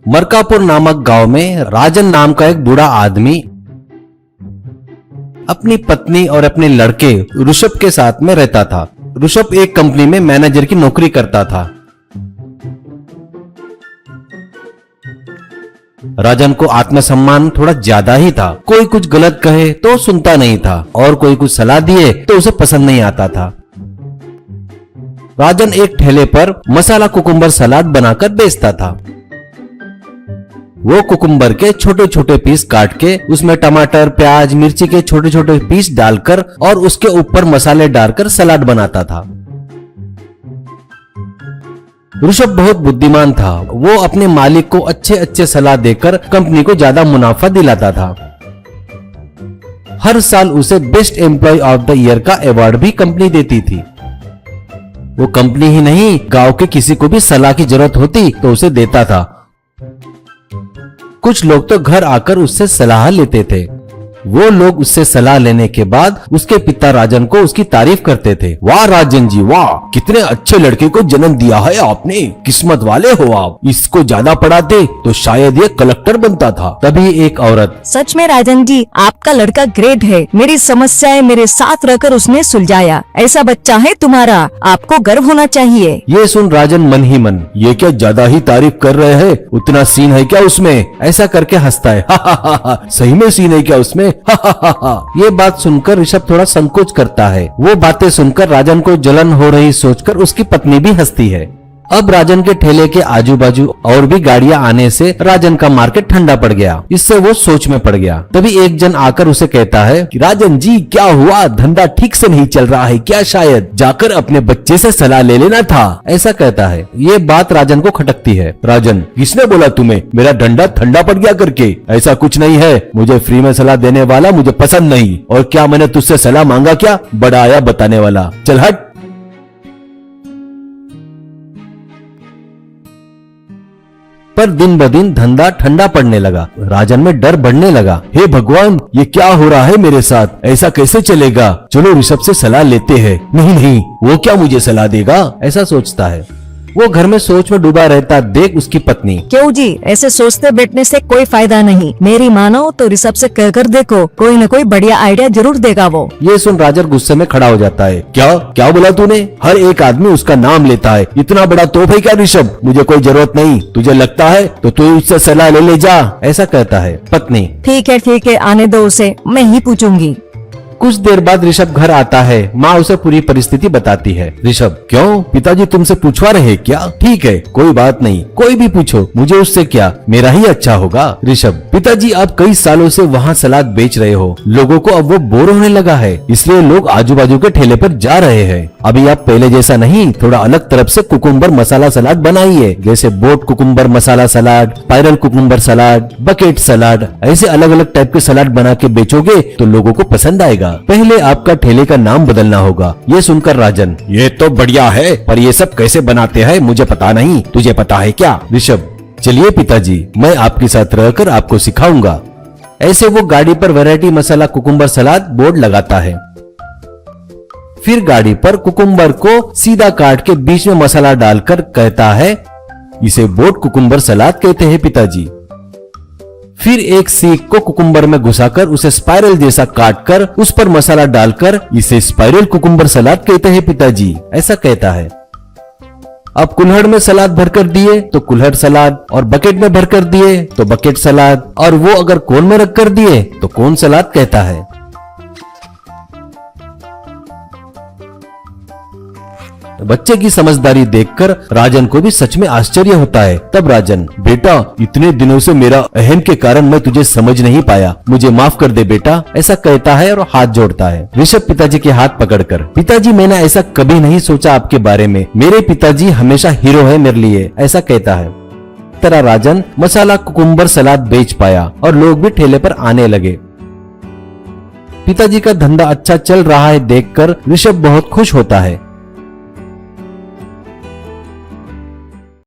मरकापुर नामक गांव में राजन नाम का एक बूढ़ा आदमी अपनी पत्नी और अपने लड़के ऋषभ के साथ में रहता था। ऋषभ एक कंपनी में मैनेजर की नौकरी करता था। राजन को आत्मसम्मान थोड़ा ज्यादा ही था। कोई कुछ गलत कहे तो सुनता नहीं था और कोई कुछ सलाह दिए तो उसे पसंद नहीं आता था। राजन एक ठेले पर मसाला कुकुम्बर सलाद बनाकर बेचता था। वो कुकुम्बर के छोटे छोटे पीस काट के उसमें टमाटर, प्याज, मिर्ची के छोटे छोटे पीस डालकर और उसके ऊपर मसाले डालकर सलाद बनाता था। ऋषभ बहुत बुद्धिमान था। वो अपने मालिक को अच्छे अच्छे सलाह देकर कंपनी को ज्यादा मुनाफा दिलाता था। हर साल उसे best employee of the year का अवार्ड भी कंपनी देती थी। वो कंपनी ही नहीं, गांव के किसी को भी सलाह की जरूरत होती तो उसे देता था। कुछ लोग तो घर आकर उससे सलाह लेते थे। वो लोग उससे सलाह लेने के बाद उसके पिता राजन को उसकी तारीफ करते थे। वाह राजन जी वाह, कितने अच्छे लड़के को जन्म दिया है आपने, किस्मत वाले हो आप। इसको ज्यादा पढ़ाते तो शायद ये कलेक्टर बनता था। तभी एक औरत, सच में राजन जी, आपका लड़का ग्रेट है। मेरी समस्याएं मेरे साथ रहकर उसने सुलझाया। ऐसा बच्चा है तुम्हारा, आपको गर्व होना चाहिए। ये सुन राजन मन ही मन, ये क्या ज्यादा ही तारीफ कर रहे हैं, उतना सीन है क्या उसमें, ऐसा करके हंसता है। सही में सीन है क्या उसमें। ये बात सुनकर ऋषभ थोड़ा संकोच करता है। वो बातें सुनकर राजन को जलन हो रही सोचकर उसकी पत्नी भी हंसती है। अब राजन के ठेले के आजू बाजू और भी गाड़ियां आने से राजन का मार्केट ठंडा पड़ गया। इससे वो सोच में पड़ गया। तभी एक जन आकर उसे कहता है कि राजन जी क्या हुआ, धंधा ठीक से नहीं चल रहा है क्या, शायद जाकर अपने बच्चे से सलाह ले लेना था, ऐसा कहता है। ये बात राजन को खटकती है। राजन, किसने बोला तुम्हें मेरा डंडा ठंडा पड़ गया करके, ऐसा कुछ नहीं है। मुझे फ्री में सलाह देने वाला मुझे पसंद नहीं, और क्या मैंने तुझसे सलाह मांगा क्या, बड़ा आया बताने वाला, चल हट। पर दिन ब दिन धंधा ठंडा पड़ने लगा। राजन में डर बढ़ने लगा। हे भगवान, ये क्या हो रहा है मेरे साथ, ऐसा कैसे चलेगा। चलो ऋषभ से सलाह लेते हैं। नहीं, वो क्या मुझे सलाह देगा, ऐसा सोचता है। वो घर में सोच में डूबा रहता देख उसकी पत्नी, क्यों जी, ऐसे सोचते बैठने से कोई फायदा नहीं। मेरी मानो तो ऋषभ से कहकर देखो, कोई न कोई बढ़िया आइडिया जरूर देगा वो। ये सुन राजन गुस्से में खड़ा हो जाता है। क्या बोला तूने, हर एक आदमी उसका नाम लेता है, इतना बड़ा तोप है क्या ऋषभ, मुझे कोई जरूरत नहीं, तुझे लगता है तो तू उससे सलाह ले जा, ऐसा कहता है। पत्नी, ठीक है, आने दो उसे, मैं ही पूछूंगी। कुछ देर बाद ऋषभ घर आता है। माँ उसे पूरी परिस्थिति बताती है। ऋषभ, क्यों, पिताजी तुमसे पूछवा रहे क्या। ठीक है, कोई बात नहीं, कोई भी पूछो, मुझे उससे क्या, मेरा ही अच्छा होगा। ऋषभ, पिताजी आप कई सालों से वहाँ सलाद बेच रहे हो, लोगों को अब वो बोर होने लगा है, इसलिए लोग आजू बाजू के ठेले पर जा रहे हैं। अभी आप पहले जैसा नहीं, थोड़ा अलग तरफ से कुकुम्बर मसाला सलाद बनाइए, जैसे बोट कुकुम्बर मसाला सलाद, स्पाइरल कुकुम्बर सलाद, बकेट सलाद, ऐसे अलग अलग टाइप के सलाद बना के बेचोगे तो लोगों को पसंद आएगा। पहले आपका ठेले का नाम बदलना होगा। ये सुनकर राजन, ये तो बढ़िया है, पर ये सब कैसे बनाते हैं मुझे पता नहीं, तुझे पता है क्या। ऋषभ, चलिए पिताजी, मैं आपके साथ रहकर आपको सिखाऊंगा। ऐसे वो गाड़ी पर वैरायटी मसाला कुकुम्बर सलाद बोर्ड लगाता है। फिर गाड़ी पर कुकुम्बर को सीधा काट के बीच में मसाला डालकर कहता है, इसे बोट कुकुम्बर सलाद कहते हैं पिताजी। फिर एक सीख को कुकुम्बर में घुसाकर उसे स्पाइरल जैसा काटकर उस पर मसाला डालकर इसे स्पाइरल कुकुम्बर सलाद कहते हैं पिताजी, ऐसा कहता है। अब कुल्हड़ में सलाद भरकर दिए तो कुल्हड़ सलाद, और बकेट में भरकर दिए तो बकेट सलाद, और वो अगर कोन में रख कर दिए तो कोन सलाद कहता है। बच्चे की समझदारी देखकर राजन को भी सच में आश्चर्य होता है। तब राजन, बेटा इतने दिनों से मेरा अहम के कारण मैं तुझे समझ नहीं पाया, मुझे माफ कर दे बेटा, ऐसा कहता है और हाथ जोड़ता है। ऋषभ पिताजी के हाथ पकड़कर, पिताजी मैंने ऐसा कभी नहीं सोचा आपके बारे में, मेरे पिताजी हमेशा हीरो है मेरे लिए, ऐसा कहता है। तरह राजन मसाला कुकुम्बर सलाद बेच पाया और लोग भी ठेले पर आने लगे। पिताजी का धंधा अच्छा चल रहा है देखकर ऋषभ बहुत खुश होता है।